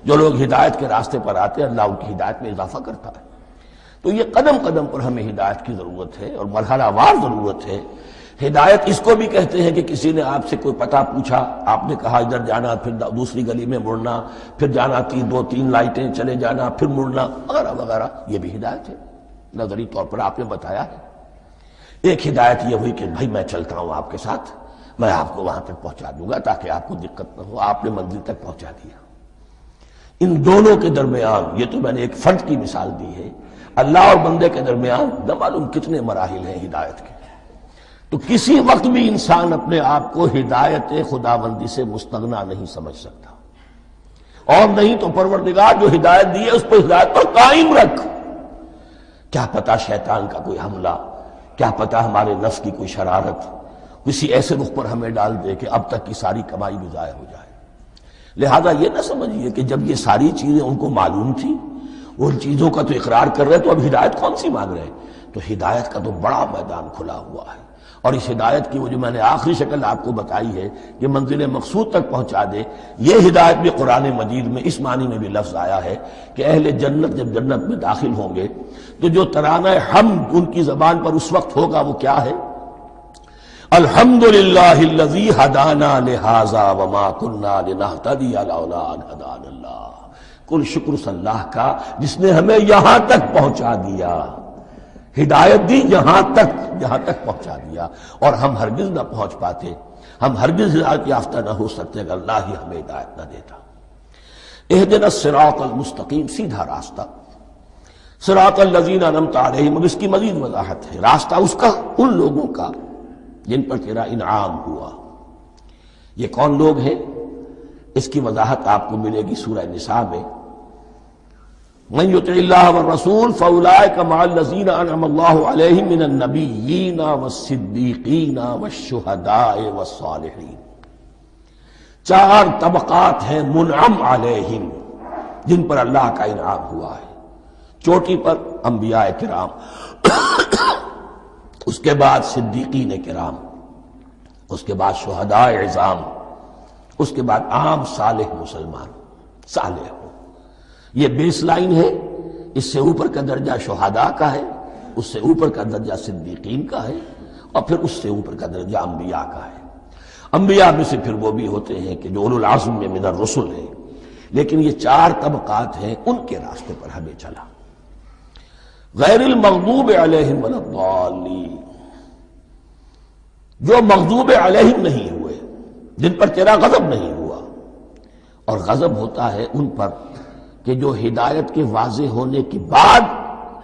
جو لوگ ہدایت کے راستے پر آتے ہیں اللہ ان کی ہدایت میں اضافہ کرتا ہے. تو یہ قدم قدم پر ہمیں ہدایت کی ضرورت ہے اور مرحلہ وار ضرورت ہے. ہدایت اس کو بھی کہتے ہیں کہ کسی نے آپ سے کوئی پتہ پوچھا، آپ نے کہا ادھر جانا، پھر دوسری گلی میں مڑنا، پھر جانا 2-3 لائٹیں چلے جانا، پھر مڑنا وغیرہ وغیرہ، یہ بھی ہدایت ہے. نظری طور پر آپ نے بتایا ہے. ایک ہدایت یہ ہوئی کہ بھائی میں چلتا ہوں آپ کے ساتھ، میں آپ کو وہاں تک پہنچا دوں گا تاکہ آپ کو دقت نہ ہو، آپ نے منزل تک پہنچا دیا. ان دونوں کے درمیان، یہ تو میں نے ایک فرد کی مثال دی ہے، اللہ اور بندے کے درمیان نہ معلوم کتنے مراحل ہیں ہدایت کے. تو کسی وقت بھی انسان اپنے آپ کو ہدایت خداوندی سے مستغنا نہیں سمجھ سکتا، اور نہیں تو پروردگار جو ہدایت دی ہے اس پر ہدایت پر قائم رکھ. کیا پتہ شیطان کا کوئی حملہ، کیا پتہ ہمارے نفس کی کوئی شرارت کسی ایسے رخ پر ہمیں ڈال دے کہ اب تک کی ساری کمائی بھی ضائع ہو جائے. لہذا یہ نہ سمجھیے کہ جب یہ ساری چیزیں ان کو معلوم تھی، ان چیزوں کا تو اقرار کر رہے تو اب ہدایت کون سی مانگ رہے ہیں. تو ہدایت کا تو بڑا میدان کھلا ہوا ہے، اور اس ہدایت کی وہ جو میں نے آخری شکل آپ کو بتائی ہے کہ منزل مقصود تک پہنچا دے، یہ ہدایت بھی قرآن مجید میں اس معنی میں بھی لفظ آیا ہے کہ اہل جنت جب جنت میں داخل ہوں گے تو جو ترانہ حمد ان کی زبان پر اس وقت ہوگا وہ کیا ہے؟ الحمدللہ الذی ہدانا لہذا وما کننا لنہتدی لولا ان ہدانا اللہ. کل شکر اللہ کا جس نے ہمیں یہاں تک پہنچا دیا، ہدایت دی یہاں تک پہنچا دیا، اور ہم ہرگز نہ پہنچ پاتے، ہم ہرگز ہدایت یافتہ نہ ہو سکتے اگر اللہ ہی ہمیں ہدایت نہ دیتا. اہدنا الصراط المستقیم، سیدھا راستہ. صراط الذین انعمت علیہم، اب اس کی مزید وضاحت ہے. راستہ اس کا ان لوگوں کا جن پر تیرا انعام ہوا. یہ کون لوگ ہیں؟ اس کی وضاحت آپ کو ملے گی سورہ نساء میں. من یطع اللہ والرسول فاولئک مع الذین انعم اللہ علیہم من النبیین والصدیقین والشہداء والصالحین. 4 طبقات ہیں منعم علیہم جن پر اللہ کا انعام ہوا ہے. چوٹی پر انبیاء کرام، اس کے بعد صدیقین کرام، اس کے بعد شہداء عظام، اس کے بعد عام صالح مسلمان صالح ہو. یہ بیس لائن ہے. اس سے اوپر کا درجہ شہداء کا ہے، اس سے اوپر کا درجہ صدیقین کا ہے، اور پھر اس سے اوپر کا درجہ انبیاء کا ہے. انبیاء میں سے پھر وہ بھی ہوتے ہیں کہ جو اولو العزم میں من الرسل ہیں. لیکن یہ 4 طبقات ہیں، ان کے راستے پر ہمیں چلا. غیر المغضوب علیہم ولا الضالین، جو مغضوب علیہم نہیں ہوئے، جن پر تیرا غضب نہیں ہوا. اور غضب ہوتا ہے ان پر کہ جو ہدایت کے واضح ہونے کے بعد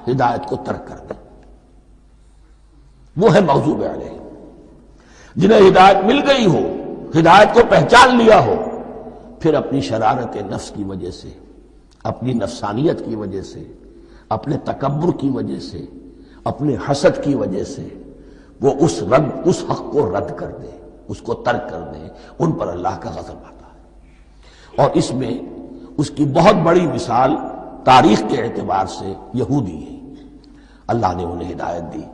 ہدایت کو ترک کر دیں، وہ ہے مغضوب علیہم. جنہیں ہدایت مل گئی ہو، ہدایت کو پہچان لیا ہو، پھر اپنی شرارت نفس کی وجہ سے، اپنی نفسانیت کی وجہ سے، اپنے تکبر کی وجہ سے، اپنے حسد کی وجہ سے وہ اس حق کو رد کر دیں، اس کو ترک کر دیں. ان پر اللہ کا غضب آتا ہے. اور اس میں اس کی بہت بڑی مثال تاریخ کے اعتبار سے یہودی ہے. اللہ نے انہیں ہدایت دی،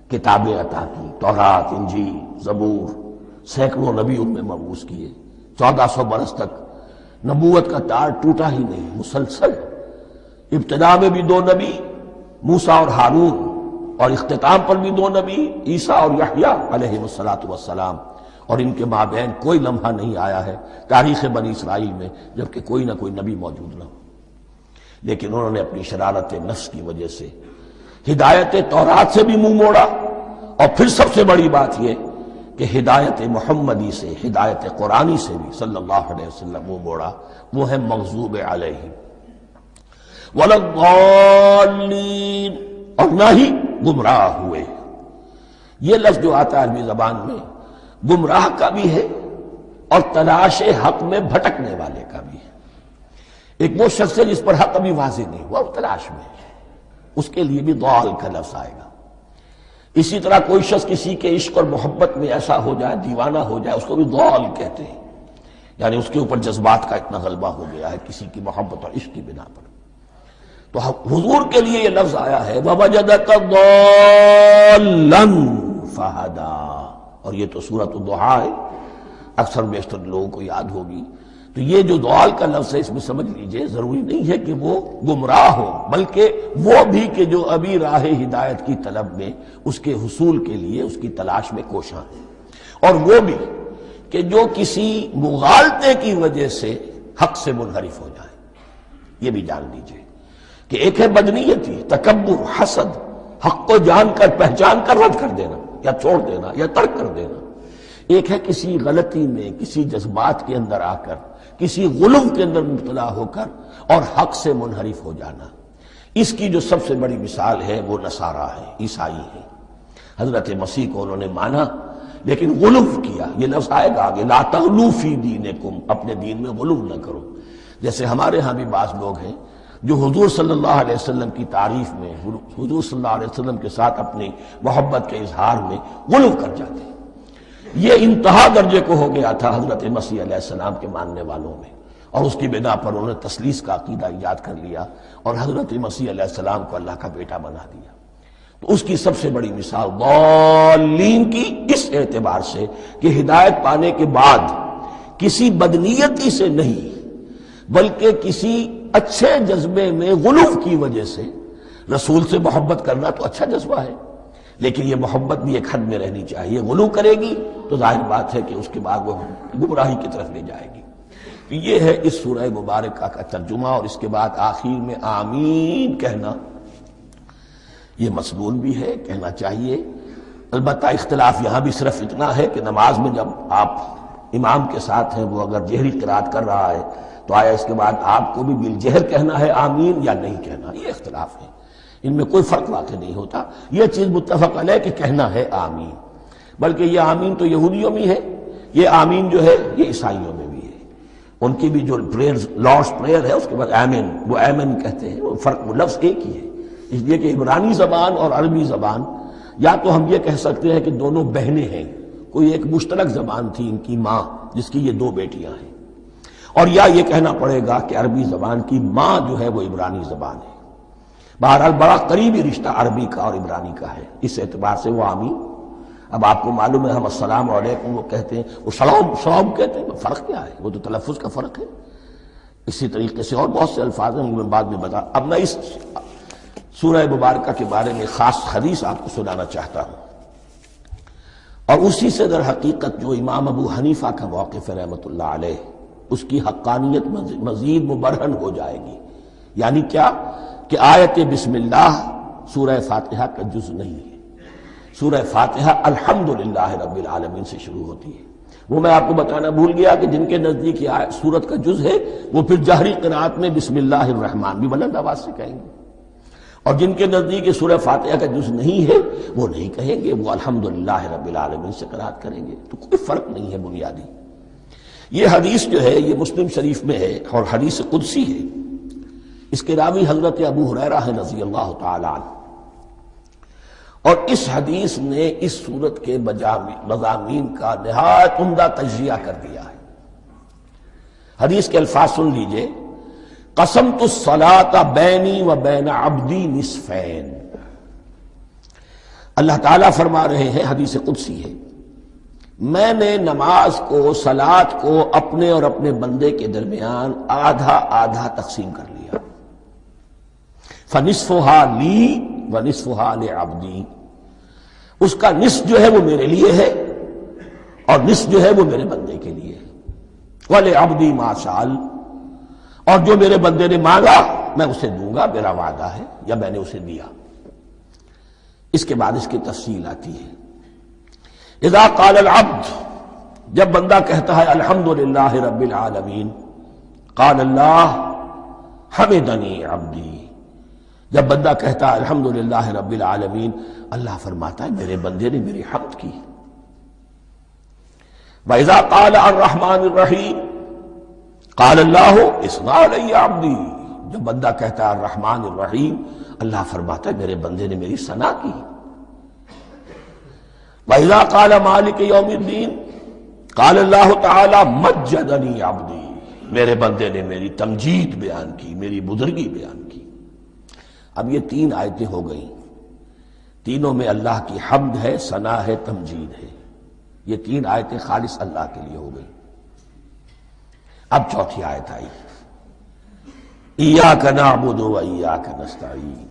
کتابیں عطا کی، تورات، انجیل، زبور، سینکڑوں نبی ان میں مبعوث کیے. 1400 برس تک نبوت کا تار ٹوٹا ہی نہیں، مسلسل. ابتدا میں بھی 2 نبی، موسیٰ اور ہارون، اور اختتام پر بھی 2 نبی، عیسیٰ اور یحییٰ علیہ السلام. اور ان کے مابین کوئی لمحہ نہیں آیا ہے تاریخ بنی اسرائیل میں جبکہ کوئی نہ کوئی نبی موجود نہ ہو. لیکن انہوں نے اپنی شرارت نفس کی وجہ سے ہدایت تورات سے بھی منہ موڑا، اور پھر سب سے بڑی بات یہ کہ ہدایت محمدی سے، ہدایت قرآنی سے بھی صلی اللہ علیہ وسلم منہ موڑا. وہ ہے مغضوب علیہم ولا الضالین، اور نہ ہی گمراہ ہوئے. یہ لفظ جو آتا ہے عربی زبان میں گمراہ کا بھی ہے اور تلاش حق میں بھٹکنے والے کا بھی ہے. ایک وہ شخص ہے جس پر حق ابھی واضح نہیں ہوا، وہ تلاش میں ہے، اس کے لیے بھی ضال کا لفظ آئے گا. اسی طرح کوئی شخص کسی کے عشق اور محبت میں ایسا ہو جائے، دیوانہ ہو جائے، اس کو بھی ضال کہتے ہیں. یعنی اس کے اوپر جذبات کا اتنا غلبہ ہو گیا ہے کسی کی محبت اور عشق کی بنا پر. تو حضور کے لیے یہ لفظ آیا ہے وَوَجَدَكَ ضَالًّا فَهَدَىٰ، اور یہ تو سورۃ الضحیٰ ہے، اکثر بیشتر لوگوں کو یاد ہوگی۔ تو یہ جو ضال کا لفظ ہے اس میں سمجھ لیجئے ضروری نہیں ہے کہ وہ گمراہ ہو، بلکہ وہ بھی کہ جو ابھی راہ ہدایت کی طلب میں اس کے حصول کے لیے اس کی تلاش میں کوشاں ہے، اور وہ بھی کہ جو کسی مغالطے کی وجہ سے حق سے منحرف ہو جائے۔ یہ بھی جان لیجئے کہ ایک ہے بدنیتی، تکبر، حسد، حق کو جان کر پہچان کر رد کر دینا یا چھوڑ دینا یا ترک کر دینا، ایک ہے کسی غلطی میں، کسی جذبات کے اندر آ کر، کسی غلو کے اندر مبتلا ہو کر اور حق سے منحرف ہو جانا۔ اس کی جو سب سے بڑی مثال ہے وہ نصارہ ہے، عیسائی ہے۔ حضرت مسیح کو انہوں نے مانا لیکن غلو کیا، یہ لفظ آئے گا آگے، لا تغلو فی دینکم، اپنے دین میں غلو نہ کرو۔ جیسے ہمارے ہاں بھی بعض لوگ ہیں جو حضور صلی اللہ علیہ وسلم کی تعریف میں، حضور صلی اللہ علیہ وسلم کے ساتھ اپنی محبت کے اظہار میں غلو کر جاتے ہیں۔ یہ انتہا درجے کو ہو گیا تھا حضرت مسیح علیہ السلام کے ماننے والوں میں، اور اس کی بنا پر انہوں نے تثلیث کا عقیدہ ایجاد کر لیا اور حضرت مسیح علیہ السلام کو اللہ کا بیٹا بنا دیا۔ تو اس کی سب سے بڑی مثال ضالین کی اس اعتبار سے کہ ہدایت پانے کے بعد کسی بدنیتی سے نہیں بلکہ کسی اچھے جذبے میں غلو کی وجہ سے، رسول سے محبت کرنا تو اچھا جذبہ ہے لیکن یہ محبت بھی ایک حد میں رہنی چاہیے۔ غلو کرے گی تو ظاہر بات ہے کہ اس کے بعد وہ گمراہی کی طرف لے جائے گی۔ یہ ہے اس سورہ مبارکہ کا ترجمہ، اور اس کے بعد آخر میں آمین کہنا یہ مسنون بھی ہے، کہنا چاہیے۔ البتہ اختلاف یہاں بھی صرف اتنا ہے کہ نماز میں جب آپ امام کے ساتھ ہیں، وہ اگر جہری قرات کر رہا ہے تو آیا اس کے بعد آپ کو بھی بالجہر کہنا ہے آمین یا نہیں کہنا، یہ اختلاف ہے، ان میں کوئی فرق واقع نہیں ہوتا۔ یہ چیز متفق علیہ کہ کہنا ہے آمین، بلکہ یہ آمین تو یہودیوں میں ہے، یہ آمین جو ہے یہ عیسائیوں میں بھی ہے۔ ان کی بھی جو پریئر، لارڈس پریئر ہے، اس کے بعد آمین، وہ آمین کہتے ہیں، وہ فرق، وہ لفظ ایک ہی ہے۔ اس لیے کہ عبرانی زبان اور عربی زبان، یا تو ہم یہ کہہ سکتے ہیں کہ دونوں بہنیں ہیں، کوئی ایک مشترک زبان تھی ان کی ماں جس کی یہ دو بیٹیاں ہیں، اور یا یہ کہنا پڑے گا کہ عربی زبان کی ماں جو ہے وہ عبرانی زبان ہے۔ بہرحال بڑا قریبی رشتہ عربی کا اور عبرانی کا ہے، اس اعتبار سے وہ آمین۔ اب آپ کو معلوم ہے ہم السلام علیکم وہ کہتے ہیں، وہ سلام کہتے ہیں، فرق کیا ہے؟ وہ تو تلفظ کا فرق ہے۔ اسی طریقے سے اور بہت سے الفاظ ہیں، میں بعد میں بتا۔ اب میں اس سورہ مبارکہ کے بارے میں خاص حدیث آپ کو سنانا چاہتا ہوں، اور اسی سے در حقیقت جو امام ابو حنیفہ کا موقف ہے رحمۃ اللہ علیہ، اس کی حقانیت مزید مبرہن ہو جائے گی۔ یعنی کیا کہ آیت بسم اللہ سورہ فاتحہ کا جز نہیں ہے، سورہ فاتحہ الحمدللہ رب العالمین سے شروع ہوتی ہے۔ وہ میں آپ کو بتانا بھول گیا کہ جن کے نزدیک یہ سورت کا جز ہے وہ پھر جہری قرات میں بسم اللہ الرحمن بھی بلند آواز سے کہیں گے، اور جن کے نزدیک یہ سورہ فاتحہ کا جز نہیں ہے وہ نہیں کہیں گے، وہ الحمدللہ رب العالمین سے قرات کریں گے۔ تو کوئی فرق نہیں ہے بنیادی۔ یہ حدیث جو ہے یہ مسلم شریف میں ہے اور حدیث قدسی ہے۔ اس کے راوی حضرت ابو ہریرہ ہے رضی اللہ تعالی عنہ، اور اس حدیث نے اس سورت کے مضامین کا نہایت عمدہ تجزیہ کر دیا ہے۔ حدیث کے الفاظ سن لیجئے، قسمت الصلاۃ بینی و بین عبدی نصفین۔ اللہ تعالیٰ فرما رہے ہیں، حدیث قدسی ہے، میں نے نماز کو، صلاۃ کو اپنے اور اپنے بندے کے درمیان آدھا آدھا تقسیم کر لیا۔ فنصفها لی ونصفها لعبدی، اس کا نصف جو ہے وہ میرے لیے ہے اور نصف جو ہے وہ میرے بندے کے لیے ہے۔ وَلِعَبْدِي مَا سَأَلَ، اور جو میرے بندے نے مانگا میں اسے دوں گا، میرا وعدہ ہے یا میں نے اسے دیا۔ اس کے بعد اس کی تفصیل آتی ہے، اذا قال العبد، جب بندہ کہتا ہے الحمدللہ رب العالمین، قال اللہ حمدنی عبدی، جب بندہ کہتا ہے الحمدللہ رب العالمین، اللہ فرماتا ہے میرے بندے نے میری حمد کی۔ وَإِذَا قَالَ الرَّحْمَٰنِ الرَّحِيمِ قَالَ اللَّهُ اثْنَىٰ عَلَيَّ عَبْدِي، جب بندہ کہتا ہے الرحمن الرحیم، اللہ فرماتا ہے میرے بندے نے میری ثنا کی۔ وَإِذَا قَالَ مَالِكِ يَوْمِ الدِّينِ قَالَ اللَّهُ تَعَالَىٰ مَجَّدَنِي عَبْدِي، میرے بندے نے میری تمجید بیان کی، میری بزرگی بیان کی۔ اب یہ 3 آیتیں ہو گئیں، تینوں میں اللہ کی حمد ہے، ثنا ہے، تمجید ہے. یہ 3 آیتیں خالص اللہ کے لیے ہو گئیں. اب چوتھی آیت آئی، ایاک نعبد و ایاک نستعین.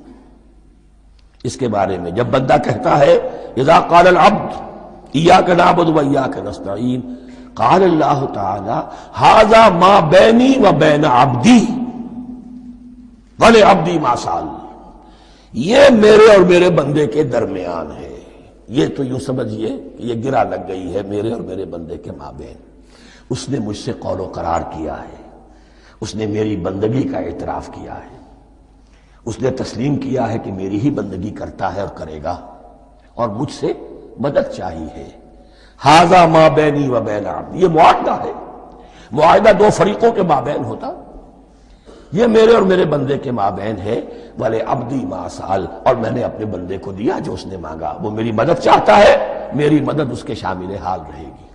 اس کے بارے میں جب بندہ کہتا ہے اذا قال العبد ایاک نعبد و ایاک نستعین، قال اللہ تعالی ھذا ما بینی و بین عبدی ولعبدی ما سأل. یہ میرے اور میرے بندے کے درمیان ہے. یہ تو یوں سمجھیے کہ یہ گرہ لگ گئی ہے میرے اور میرے بندے کے مابین. اس نے مجھ سے قول و قرار کیا ہے، اس نے میری بندگی کا اعتراف کیا ہے، اس نے تسلیم کیا ہے کہ میری ہی بندگی کرتا ہے اور کرے گا، اور مجھ سے مدد چاہیے ہے. ھذا ما بینی و بین عبدی، یہ معاہدہ ہے. معاہدہ 2 فریقوں کے مابین ہوتا، یہ میرے اور میرے بندے کے مابین ہے. وَلِ عَبْدِي مَا سَأَلَ، اور میں نے اپنے بندے کو دیا جو اس نے مانگا. وہ میری مدد چاہتا ہے، میری مدد اس کے شامل حال رہے گی.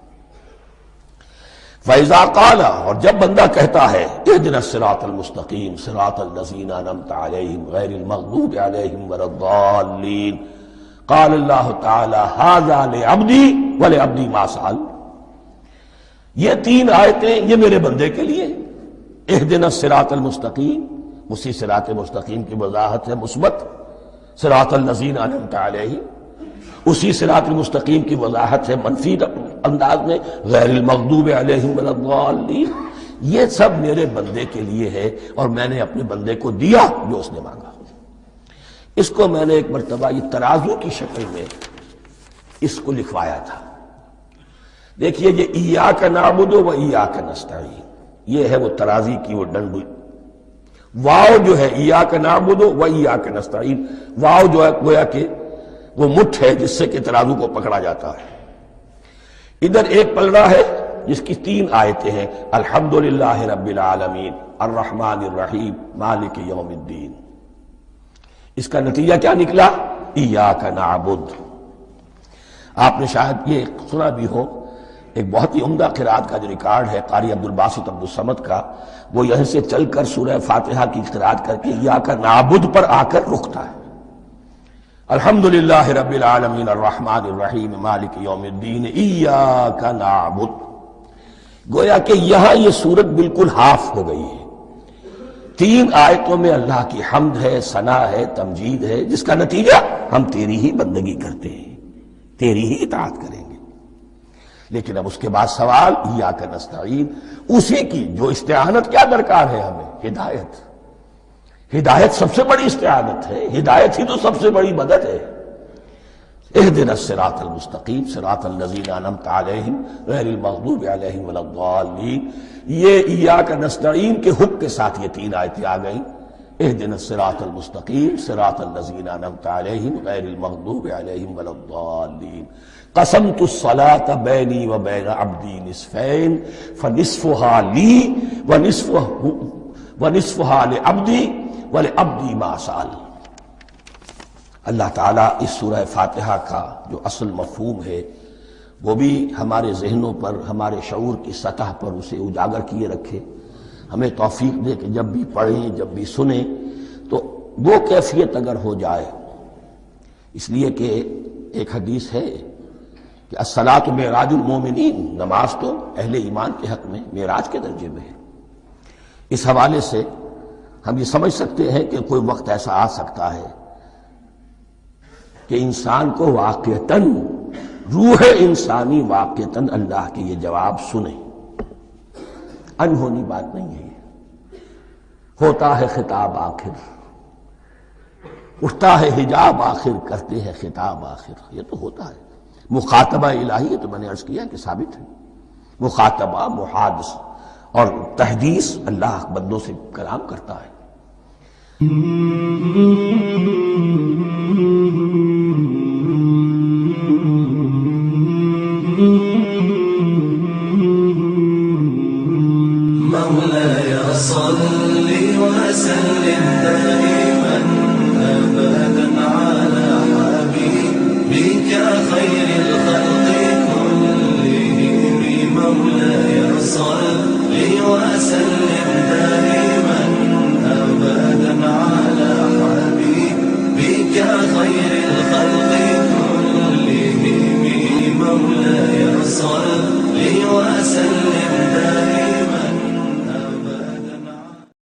فَإِذَا قَالَ، اور جب بندہ کہتا ہے اهْدِنَا الصِّرَاطَ الْمُسْتَقِيمَ صِرَاطَ الَّذِينَ أَنْعَمْتَ عَلَيْهِمْ غَيْرِ الْمَغْضُوبِ عَلَيْهِمْ وَلَا الضَّالِّينَ، قَالَ اللَّهُ تَعَالَى هَذَا لِعَبْدِي وَلِعَبْدِي مَا سَأَلَ. یہ 3 آیتیں یہ میرے بندے کے لیے ہیں. اهْدِنَا الصِّرَاطَ الْمُسْتَقِيمَ، اسی صراط مستقیم کی وضاحت ہے مثبت. صراط الذین انعمت علیہم، اسی صراط المستقیم کی وضاحت ہے منفی انداز میں، غیر المغضوب علیہم ولا الضالین. یہ سب میرے بندے کے لیے ہے اور میں نے اپنے بندے کو دیا جو اس نے مانگا. اس کو میں نے ایک مرتبہ یہ ترازو کی شکل میں اس کو لکھوایا تھا. دیکھیے یہ ایاک نعبد و ایاک نستعین، یہ ہے وہ ترازی کی وہ ڈنڈی. واو جو ہے ایاک نعبد و ایاک نستعین، واو جو ہے گویا کہ وہ مٹھ ہے جس سے کہ ترازو کو پکڑا جاتا ہے. ادھر ایک پلڑا ہے جس کی 3 آیتیں ہیں، الحمدللہ رب العالمین الرحمن الرحیم مالک یوم الدین. اس کا نتیجہ کیا نکلا؟ ایاک نعبد. آپ نے شاید یہ سنا بھی ہو، ایک بہت ہی عمدہ قرات کا جو ریکارڈ ہے قاری عبدالباسط عبدالصمد کا، وہ یہیں سے چل کر سورہ فاتحہ کی قرات کر کے ایاک نعبد پر آ کر رکتا ہے. الحمدللہ رب العالمین الرحمن الرحیم مالک یوم الدین ایاک نعبد. گویا کہ یہاں یہ صورت بالکل ہاف ہو گئی ہے. 3 آیتوں میں اللہ کی حمد ہے، ثنا ہے، تمجید ہے، جس کا نتیجہ ہم تیری ہی بندگی کرتے ہیں، تیری ہی اطاعت کریں گے. لیکن اب اس کے بعد سوال ایاک نستعین، اسی کی جو استعانت کیا درکار ہے ہمیں؟ ہدایت. ہدایت سب سے بڑی استعانت ہے، ہدایت ہی تو سب سے بڑی مدد ہے. اهدنا الصراط المستقیم صراط الذین انعمت علیہم غیر المغضوب علیہم ولا الضالین. یہ ایاک نستعین کے حکم کے ساتھ یہ 3 آیتیں آ گئیں. اهدنا الصراط المستقیم صراط الذین انعمت علیہم غیر المغضوب علیہم ولا الضالین. قسمت الصلاة بینی و بین عبدی نصفین فنصفها لی ونصفها لعبدی ولعبدی ما سأل. اللہ تعالیٰ اس سورہ فاتحہ کا جو اصل مفہوم ہے وہ بھی ہمارے ذہنوں پر، ہمارے شعور کی سطح پر اسے اجاگر کیے رکھے. ہمیں توفیق دے کہ جب بھی پڑھیں، جب بھی سنیں تو وہ کیفیت اگر ہو جائے. اس لیے کہ ایک حدیث ہے کہ الصلاۃ معراج المومنین، نماز تو اہل ایمان کے حق میں معراج کے درجے میں ہے. اس حوالے سے ہم یہ سمجھ سکتے ہیں کہ کوئی وقت ایسا آ سکتا ہے کہ انسان کو واقعتاً، روح انسانی واقعتاً اللہ کے یہ جواب سنے. انہونی بات نہیں ہے. ہوتا ہے خطاب آخر، اٹھتا ہے حجاب آخر، کرتے ہیں خطاب آخر. یہ تو ہوتا ہے. مخاطبہ الہی ہے تو میں نے عرض کیا کہ ثابت ہے. مخاطبہ، محادث اور تحدیث اللہ بندوں سے کلام کرتا ہے.